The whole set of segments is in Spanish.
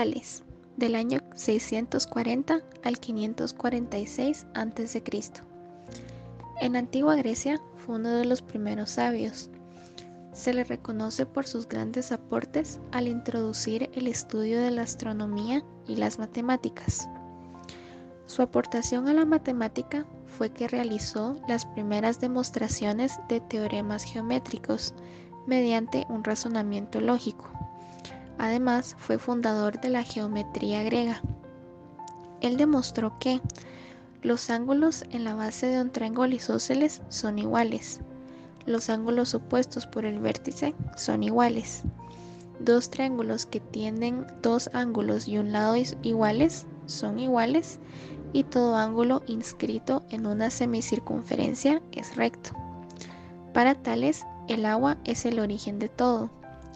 Tales, del año 640 al 546 a.C. En antigua Grecia fue uno de los primeros sabios. Se le reconoce por sus grandes aportes al introducir el estudio de la astronomía y las matemáticas. Su aportación a la matemática fue que realizó las primeras demostraciones de teoremas geométricos mediante un razonamiento lógico. Además, fue fundador de la geometría griega. Él demostró que los ángulos en la base de un triángulo isósceles son iguales. Los ángulos opuestos por el vértice son iguales. Dos triángulos que tienen dos ángulos y un lado iguales son iguales, y todo ángulo inscrito en una semicircunferencia es recto. Para Tales, el agua es el origen de todo,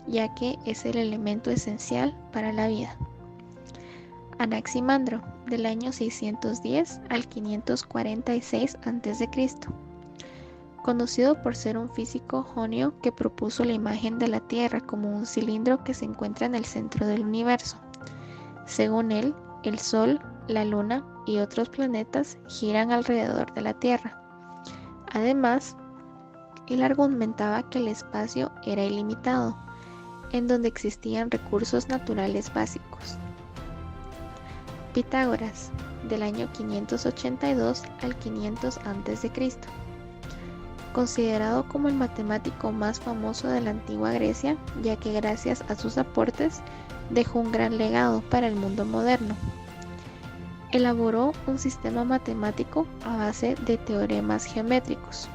ya que es el elemento esencial para la vida. Anaximandro, del año 610 al 546 a.C., conocido por ser un físico jonio que propuso la imagen de la Tierra como un cilindro que se encuentra en el centro del universo. Según él, el Sol, la Luna y otros planetas giran alrededor de la Tierra. Además, él argumentaba que el espacio era ilimitado, en donde existían recursos naturales básicos. Pitágoras, del año 582 al 500 a.C., considerado como el matemático más famoso de la antigua Grecia, ya que gracias a sus aportes dejó un gran legado para el mundo moderno. Elaboró un sistema matemático a base de teoremas geométricos.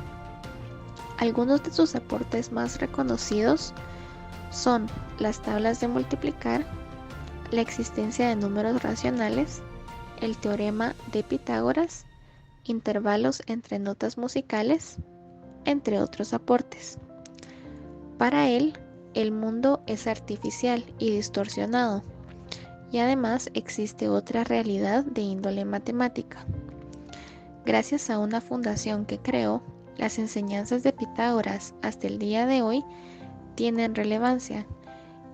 Algunos de sus aportes más reconocidos son las tablas de multiplicar, la existencia de números racionales, el teorema de Pitágoras, intervalos entre notas musicales, entre otros aportes. Para él, el mundo es artificial y distorsionado, y además existe otra realidad de índole matemática. Gracias a una fundación que creó, las enseñanzas de Pitágoras hasta el día de hoy tienen relevancia,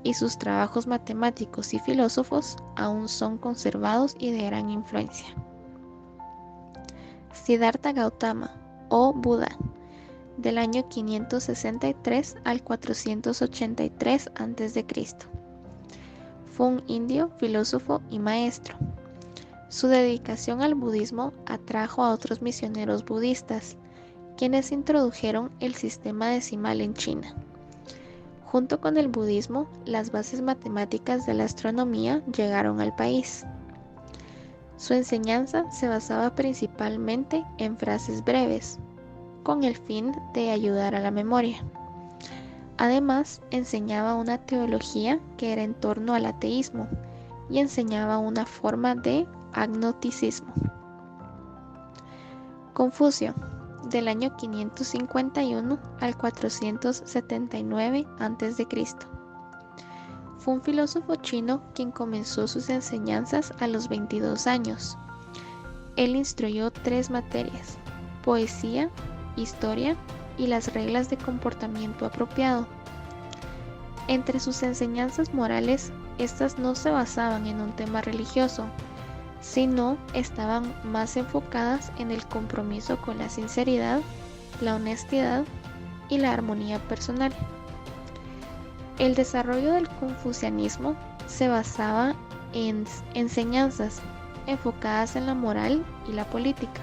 y sus trabajos matemáticos y filósofos aún son conservados y de gran influencia. Siddhartha Gautama, o Buda, del año 563 al 483 a.C. Fue un indio, filósofo y maestro. Su dedicación al budismo atrajo a otros misioneros budistas, quienes introdujeron el sistema decimal en China. Junto con el budismo, las bases matemáticas de la astronomía llegaron al país. Su enseñanza se basaba principalmente en frases breves, con el fin de ayudar a la memoria. Además, enseñaba una teología que era en torno al ateísmo y enseñaba una forma de agnosticismo. Confucio, del año 551 al 479 a.C. Fue un filósofo chino quien comenzó sus enseñanzas a los 22 años. Él instruyó 3 materias: poesía, historia y las reglas de comportamiento apropiado. Entre sus enseñanzas morales, estas no se basaban en un tema religioso, sino estaban más enfocadas en el compromiso con la sinceridad, la honestidad y la armonía personal. El desarrollo del confucianismo se basaba en enseñanzas enfocadas en la moral y la política.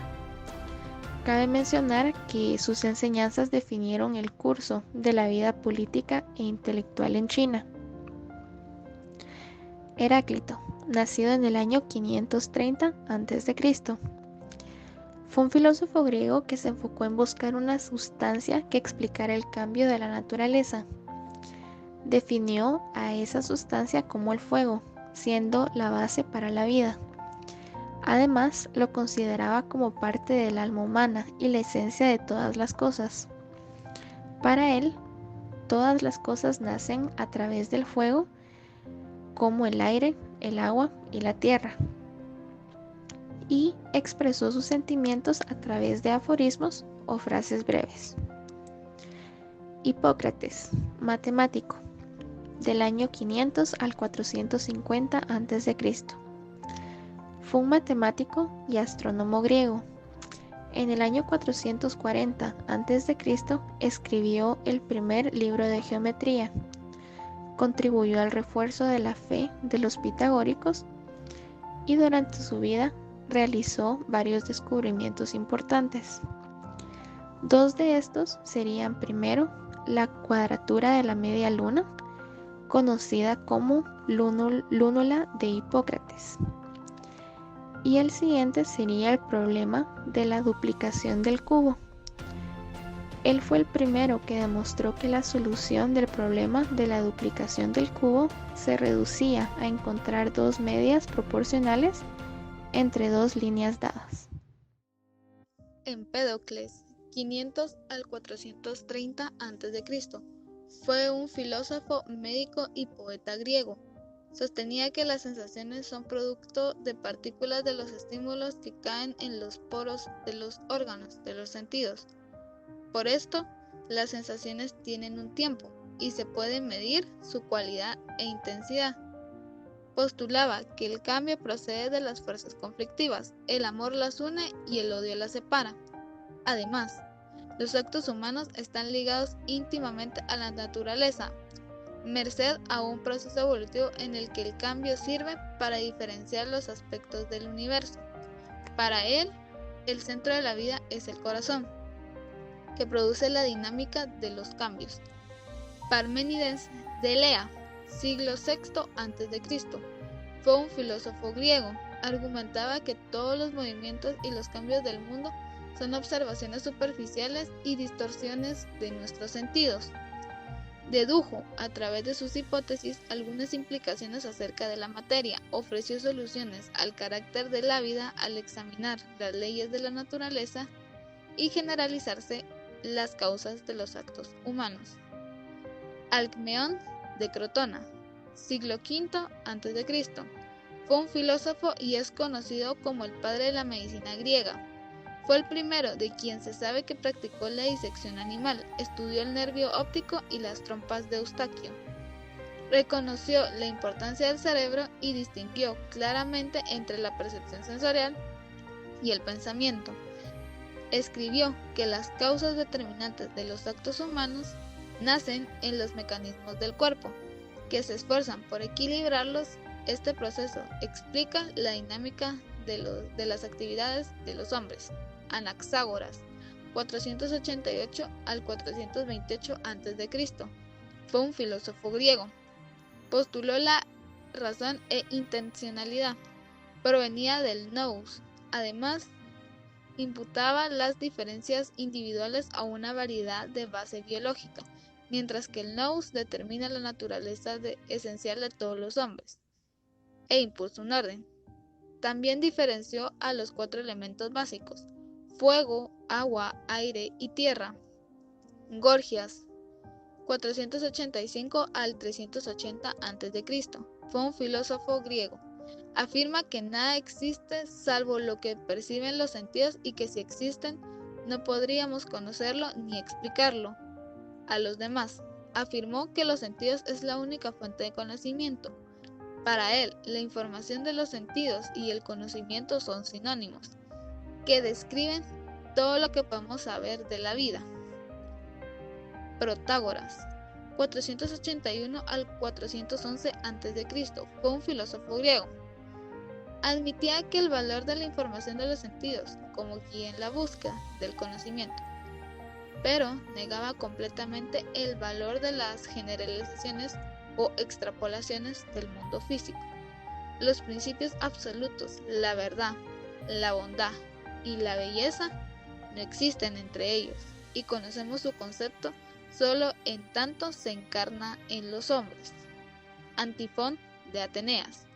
Cabe mencionar que sus enseñanzas definieron el curso de la vida política e intelectual en China. Heráclito, nacido en el año 530 a.C., fue un filósofo griego que se enfocó en buscar una sustancia que explicara el cambio de la naturaleza. Definió a esa sustancia como el fuego, siendo la base para la vida. Además, lo consideraba como parte del alma humana y la esencia de todas las cosas. Para él, todas las cosas nacen a través del fuego, como el aire, el agua y la tierra. Y expresó sus sentimientos a través de aforismos o frases breves. Hipócrates, matemático, del año 500 al 450 a.C. Fue un matemático y astrónomo griego. En el año 440 a.C. escribió el primer libro de geometría. Contribuyó al refuerzo de la fe de los pitagóricos y durante su vida realizó varios descubrimientos importantes. Dos de estos serían primero la cuadratura de la media luna, conocida como lúnula de Hipócrates, y el siguiente sería el problema de la duplicación del cubo. Él fue el primero que demostró que la solución del problema de la duplicación del cubo se reducía a encontrar dos medias proporcionales entre dos líneas dadas. Empédocles, 500 al 430 a.C., fue un filósofo, médico y poeta griego. Sostenía que las sensaciones son producto de partículas de los estímulos que caen en los poros de los órganos de los sentidos. Por esto, las sensaciones tienen un tiempo y se puede medir su cualidad e intensidad. Postulaba que el cambio procede de las fuerzas conflictivas, el amor las une y el odio las separa. Además, los actos humanos están ligados íntimamente a la naturaleza, merced a un proceso evolutivo en el que el cambio sirve para diferenciar los aspectos del universo. Para él, el centro de la vida es el corazón, que produce la dinámica de los cambios. Parménides de Elea, siglo VI a.C., fue un filósofo griego. Argumentaba que todos los movimientos y los cambios del mundo son observaciones superficiales y distorsiones de nuestros sentidos. Dedujo, a través de sus hipótesis, algunas implicaciones acerca de la materia, ofreció soluciones al carácter de la vida al examinar las leyes de la naturaleza y generalizarse las causas de los actos humanos. Alcmeón de Crotona, siglo V a.C., fue un filósofo y es conocido como el padre de la medicina griega. Fue el primero de quien se sabe que practicó la disección animal, estudió el nervio óptico y las trompas de Eustaquio. Reconoció la importancia del cerebro y distinguió claramente entre la percepción sensorial y el pensamiento. Escribió que las causas determinantes de los actos humanos nacen en los mecanismos del cuerpo, que se esfuerzan por equilibrarlos. Este proceso explica la dinámica de las actividades de los hombres. Anaxágoras, 488 al 428 a.C., fue un filósofo griego. Postuló la razón e intencionalidad. Provenía del nous. Además, imputaba las diferencias individuales a una variedad de base biológica, mientras que el nous determina la naturaleza esencial de todos los hombres, e impuso un orden. También diferenció a los 4 elementos básicos: fuego, agua, aire y tierra. Gorgias, 485 al 380 a.C., fue un filósofo griego. Afirma que nada existe salvo lo que perciben los sentidos y que si existen, no podríamos conocerlo ni explicarlo a los demás. Afirmó que los sentidos es la única fuente de conocimiento. Para él, la información de los sentidos y el conocimiento son sinónimos, que describen todo lo que podemos saber de la vida. Protágoras, 481 al 411 a.C., fue un filósofo griego. Admitía que el valor de la información de los sentidos como guía en la búsqueda del conocimiento, pero negaba completamente el valor de las generalizaciones o extrapolaciones del mundo físico. Los principios absolutos, la verdad, la bondad y la belleza no existen entre ellos, y conocemos su concepto solo en tanto se encarna en los hombres. Antifón de Ateneas,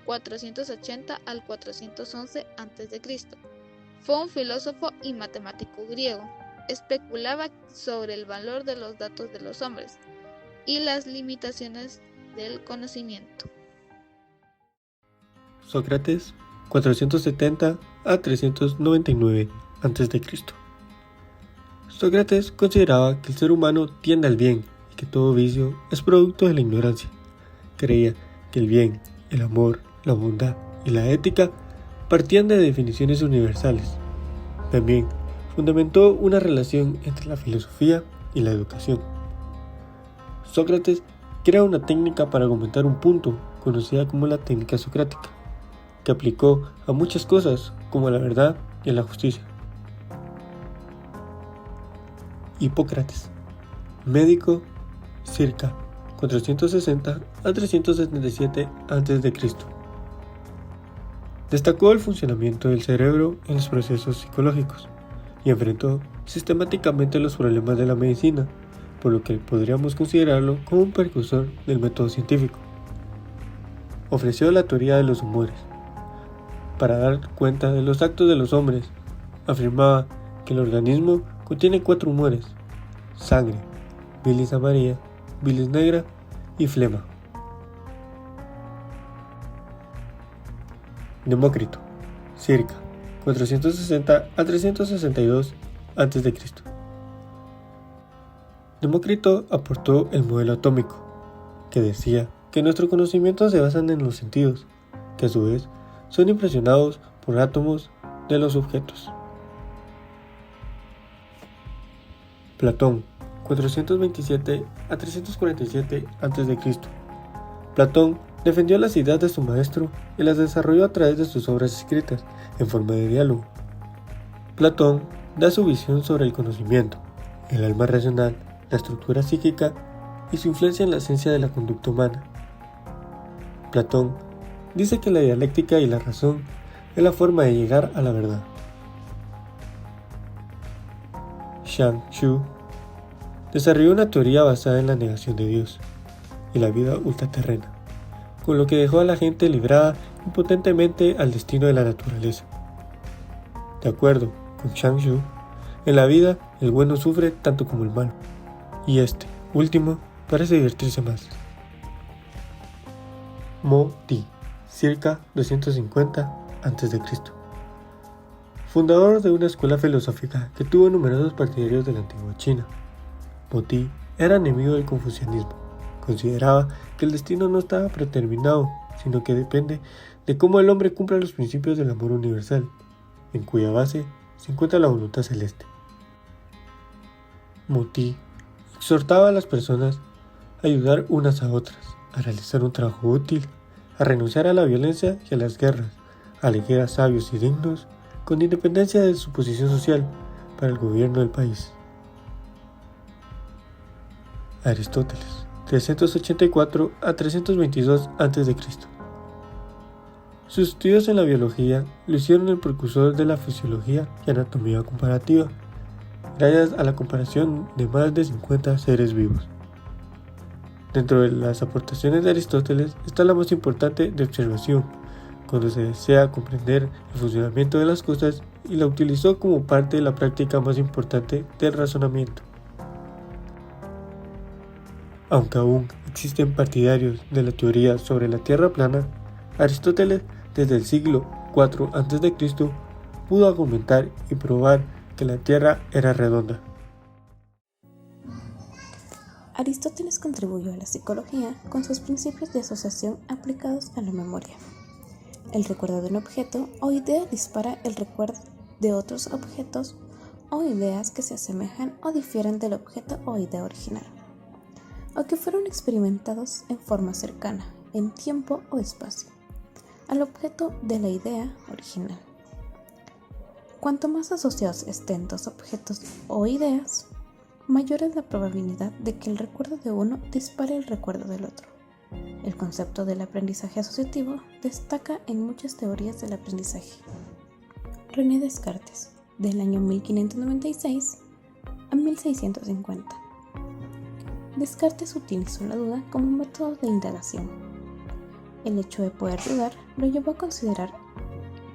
480 al 411 a.C., fue un filósofo y matemático griego. Especulaba sobre el valor de los datos de los hombres y las limitaciones del conocimiento. Sócrates, 470 a 399 a.C. Sócrates consideraba que el ser humano tiende al bien y que todo vicio es producto de la ignorancia. Creía que el bien, el amor, la bondad y la ética partían de definiciones universales. También fundamentó una relación entre la filosofía y la educación. Sócrates crea una técnica para argumentar un punto, conocida como la técnica socrática, que aplicó a muchas cosas como a la verdad y a la justicia. Hipócrates, médico, circa 460 a 377 a.C. Destacó el funcionamiento del cerebro en los procesos psicológicos y enfrentó sistemáticamente los problemas de la medicina, por lo que podríamos considerarlo como un precursor del método científico. Ofreció la teoría de los humores para dar cuenta de los actos de los hombres. Afirmaba que el organismo contiene 4 humores: sangre, bilis amarilla, bilis negra y flema. Demócrito, circa 460 a 362 a.C. Demócrito aportó el modelo atómico, que decía que nuestro conocimiento se basa en los sentidos, que a su vez son impresionados por átomos de los objetos. Platón, 427 a 347 a.C. Platón defendió las ideas de su maestro y las desarrolló a través de sus obras escritas en forma de diálogo. Platón da su visión sobre el conocimiento, el alma racional, la estructura psíquica y su influencia en la ciencia de la conducta humana. Platón dice que la dialéctica y la razón es la forma de llegar a la verdad. Zhang Xu desarrolló una teoría basada en la negación de Dios y la vida ultraterrena, con lo que dejó a la gente librada impotentemente al destino de la naturaleza. De acuerdo con Zhang Xu, en la vida el bueno sufre tanto como el malo, y este último parece divertirse más. Mo Ti, circa 250 a.C. Fundador de una escuela filosófica que tuvo numerosos partidarios de la antigua China. Mo Ti era enemigo del confucianismo. Consideraba que el destino no estaba predeterminado, sino que depende de cómo el hombre cumpla los principios del amor universal, en cuya base se encuentra la voluntad celeste. Mo Ti exhortaba a las personas a ayudar unas a otras, a realizar un trabajo útil, a renunciar a la violencia y a las guerras, a elegir a sabios y dignos con independencia de su posición social para el gobierno del país. Aristóteles, 384 a 322 a.C. Sus estudios en la biología lo hicieron el precursor de la fisiología y anatomía comparativa, gracias a la comparación de más de 50 seres vivos. Dentro de las aportaciones de Aristóteles está la más importante de observación, cuando se desea comprender el funcionamiento de las cosas, y la utilizó como parte de la práctica más importante del razonamiento. Aunque aún existen partidarios de la teoría sobre la Tierra plana, Aristóteles desde el siglo IV a.C. pudo argumentar y probar que la Tierra era redonda. Aristóteles contribuyó a la psicología con sus principios de asociación aplicados a la memoria. El recuerdo de un objeto o idea dispara el recuerdo de otros objetos o ideas que se asemejan o difieren del objeto o idea original, o que fueron experimentados en forma cercana, en tiempo o espacio, al objeto de la idea original. Cuanto más asociados estén dos objetos o ideas, mayor es la probabilidad de que el recuerdo de uno dispare el recuerdo del otro. El concepto del aprendizaje asociativo destaca en muchas teorías del aprendizaje. René Descartes, del año 1596 a 1650. Descartes utilizó la duda como método de indagación. El hecho de poder dudar lo llevó a considerar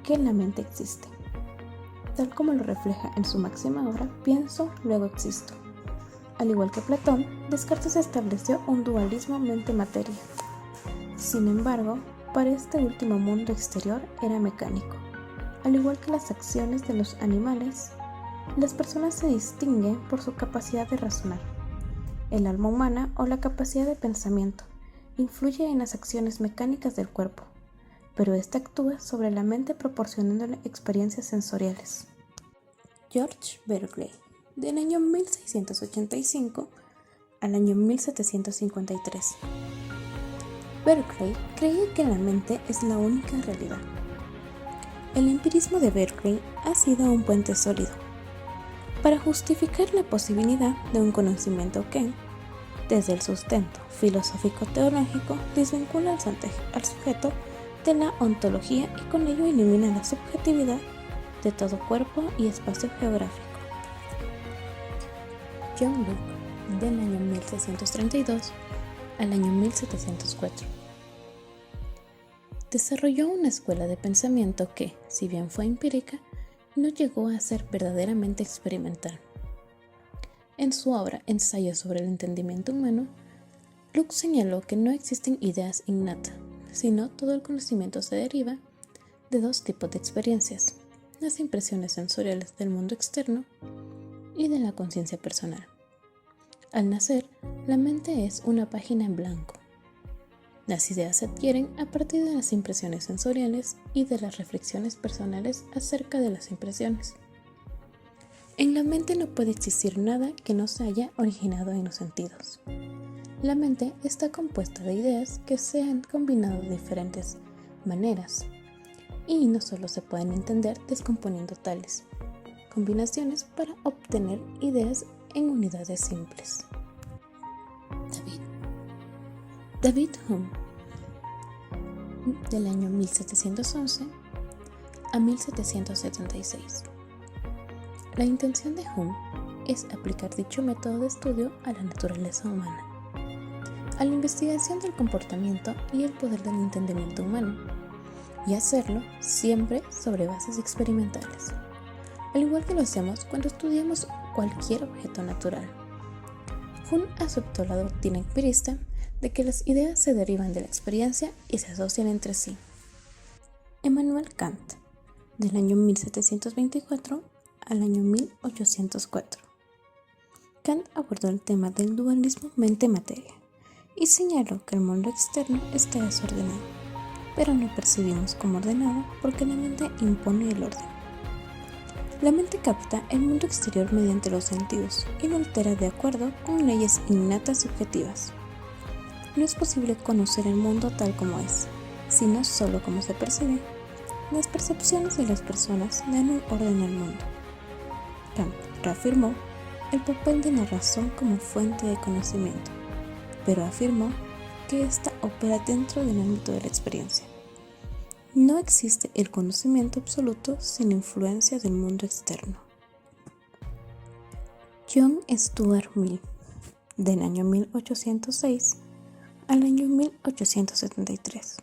que la mente existe, tal como lo refleja en su máxima obra Pienso, luego existo. Al igual que Platón, Descartes estableció un dualismo mente-materia. Sin embargo, para este último mundo exterior era mecánico. Al igual que las acciones de los animales, las personas se distinguen por su capacidad de razonar. El alma humana o la capacidad de pensamiento influye en las acciones mecánicas del cuerpo, pero ésta actúa sobre la mente proporcionándole experiencias sensoriales. George Berkeley, del año 1685 al año 1753. Berkeley creía que la mente es la única realidad. El empirismo de Berkeley ha sido un puente sólido para justificar la posibilidad de un conocimiento que, desde el sustento filosófico-teológico, desvincula al sujeto de la ontología y con ello elimina la subjetividad de todo cuerpo y espacio geográfico. John Locke, del año 1632 al año 1704. Desarrolló una escuela de pensamiento que, si bien fue empírica, no llegó a ser verdaderamente experimental. En su obra Ensayo sobre el entendimiento humano, Locke señaló que no existen ideas innatas, sino todo el conocimiento se deriva de dos tipos de experiencias: las impresiones sensoriales del mundo externo y de la conciencia personal. Al nacer, la mente es una página en blanco. Las ideas se adquieren a partir de las impresiones sensoriales y de las reflexiones personales acerca de las impresiones. En la mente no puede existir nada que no se haya originado en los sentidos. La mente está compuesta de ideas que se han combinado de diferentes maneras y no solo se pueden entender descomponiendo tales combinaciones para obtener ideas en unidades simples. David Hume, del año 1711 a 1776. La intención de Hume es aplicar dicho método de estudio a la naturaleza humana, a la investigación del comportamiento y el poder del entendimiento humano, y hacerlo siempre sobre bases experimentales, al igual que lo hacemos cuando estudiamos cualquier objeto natural. Hume aceptó la doctrina empirista de que las ideas se derivan de la experiencia y se asocian entre sí. Immanuel Kant, del año 1724 al año 1804. Kant abordó el tema del dualismo mente-materia y señaló que el mundo externo está desordenado, pero no percibimos como ordenado porque la mente impone el orden. La mente capta el mundo exterior mediante los sentidos y lo altera de acuerdo con leyes innatas subjetivas. No es posible conocer el mundo tal como es, sino solo como se percibe. Las percepciones de las personas dan un orden al mundo. Kant reafirmó el papel de la razón como fuente de conocimiento, pero afirmó que ésta opera dentro del ámbito de la experiencia. No existe el conocimiento absoluto sin influencia del mundo externo. John Stuart Mill, del año 1806 al año 1873.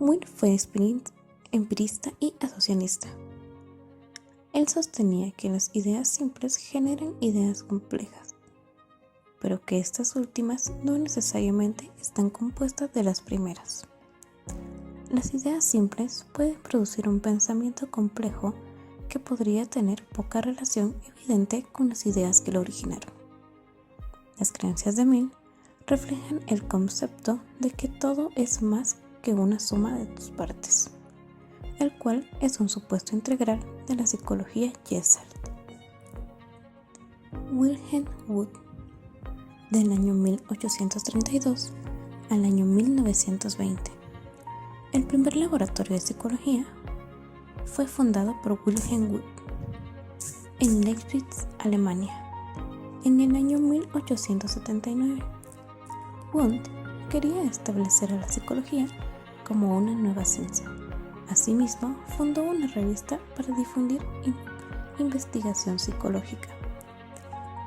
Mill fue empirista y asociacionista. Él sostenía que las ideas simples generan ideas complejas, pero que estas últimas no necesariamente están compuestas de las primeras. Las ideas simples pueden producir un pensamiento complejo que podría tener poca relación evidente con las ideas que lo originaron. Las creencias de Mill reflejan el concepto de que todo es más que una suma de sus partes, el cual es un supuesto integral de la psicología Gestalt. Wilhelm Wundt, del año 1832 al año 1920. El primer laboratorio de psicología fue fundado por Wilhelm Wundt en Leipzig, Alemania, en el año 1879. Wundt quería establecer a la psicología como una nueva ciencia. Asimismo, fundó una revista para difundir investigación psicológica.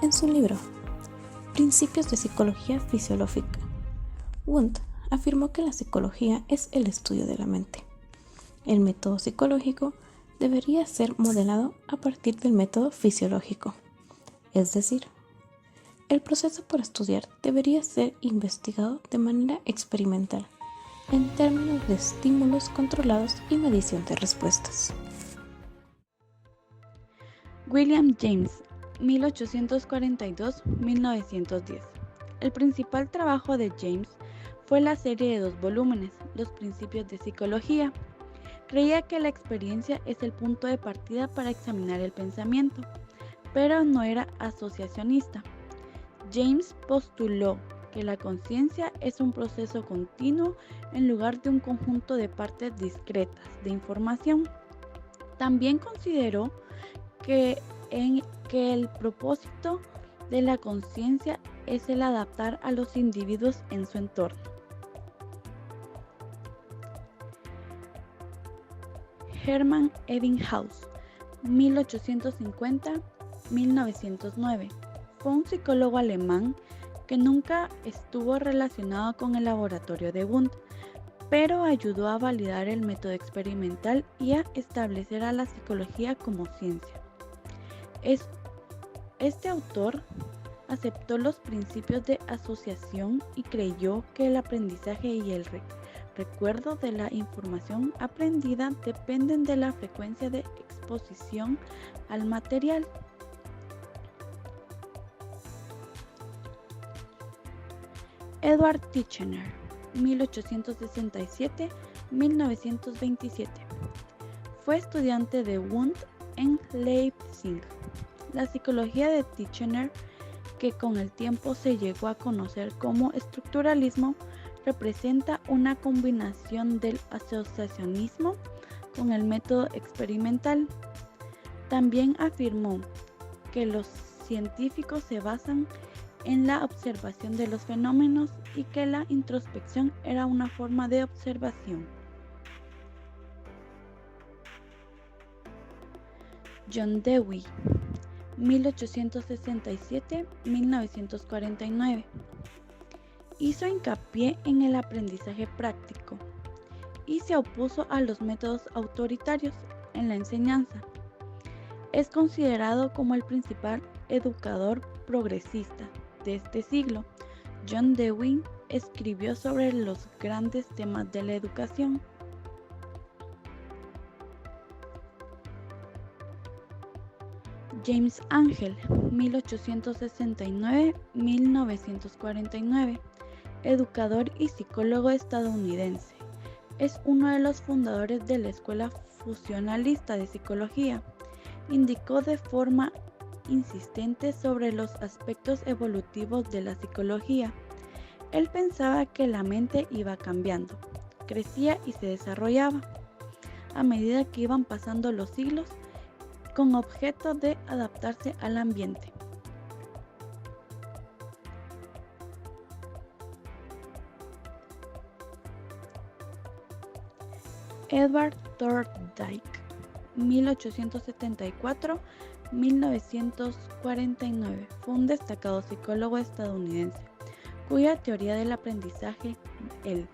En su libro Principios de Psicología Fisiológica, Wundt afirmó que la psicología es el estudio de la mente. El método psicológico debería ser modelado a partir del método fisiológico, es decir, el proceso por estudiar debería ser investigado de manera experimental, en términos de estímulos controlados y medición de respuestas. William James, 1842-1910. El principal trabajo de James fue la serie de 2 volúmenes, Los principios de psicología. Creía que la experiencia es el punto de partida para examinar el pensamiento, pero no era asociacionista. James postuló que la conciencia es un proceso continuo en lugar de un conjunto de partes discretas de información. También consideró que el propósito de la conciencia es el adaptar a los individuos en su entorno. Hermann Ebbinghaus, 1850-1909, fue un psicólogo alemán que nunca estuvo relacionado con el laboratorio de Wundt, pero ayudó a validar el método experimental y a establecer a la psicología como ciencia. Este autor aceptó los principios de asociación y creyó que el aprendizaje y el recuerdo de la información aprendida dependen de la frecuencia de exposición al material. Edward Titchener, 1867-1927, fue estudiante de Wundt en Leipzig. La psicología de Titchener, que con el tiempo se llegó a conocer como estructuralismo, representa una combinación del asociacionismo con el método experimental. También afirmó que los científicos se basan en la observación de los fenómenos y que la introspección era una forma de observación. John Dewey, 1867-1949, hizo hincapié en el aprendizaje práctico y se opuso a los métodos autoritarios en la enseñanza. Es considerado como el principal educador progresista de este siglo. John Dewey escribió sobre los grandes temas de la educación. James Angell, 1869-1949, educador y psicólogo estadounidense. Es uno de los fundadores de la Escuela Funcionalista de Psicología. Indicó de forma insistente sobre los aspectos evolutivos de la psicología. Él pensaba que la mente iba cambiando, crecía y se desarrollaba a medida que iban pasando los siglos, con objeto de adaptarse al ambiente. Edward Thorndike, 1874-1949, fue un destacado psicólogo estadounidense cuya teoría del aprendizaje, el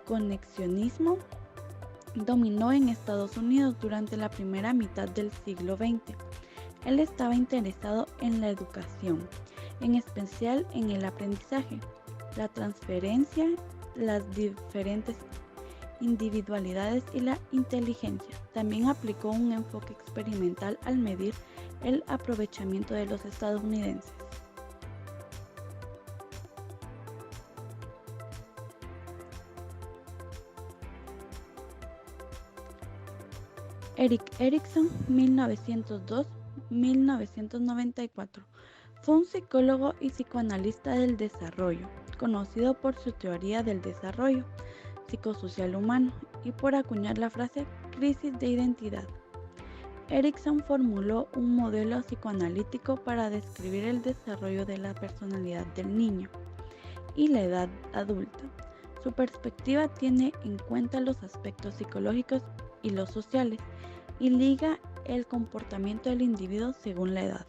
conexionismo, dominó en Estados Unidos durante la primera mitad del siglo XX. Él estaba interesado en la educación, en especial en el aprendizaje, la transferencia, las diferentes individualidades y la inteligencia. También aplicó un enfoque experimental al medir el aprovechamiento de los estadounidenses. Erik Erikson, 1902-1994, fue un psicólogo y psicoanalista del desarrollo, conocido por su teoría del desarrollo psicosocial humano y por acuñar la frase crisis de identidad. Erikson formuló un modelo psicoanalítico para describir el desarrollo de la personalidad del niño y la edad adulta. Su perspectiva tiene en cuenta los aspectos psicológicos y los sociales y liga el comportamiento del individuo según la edad.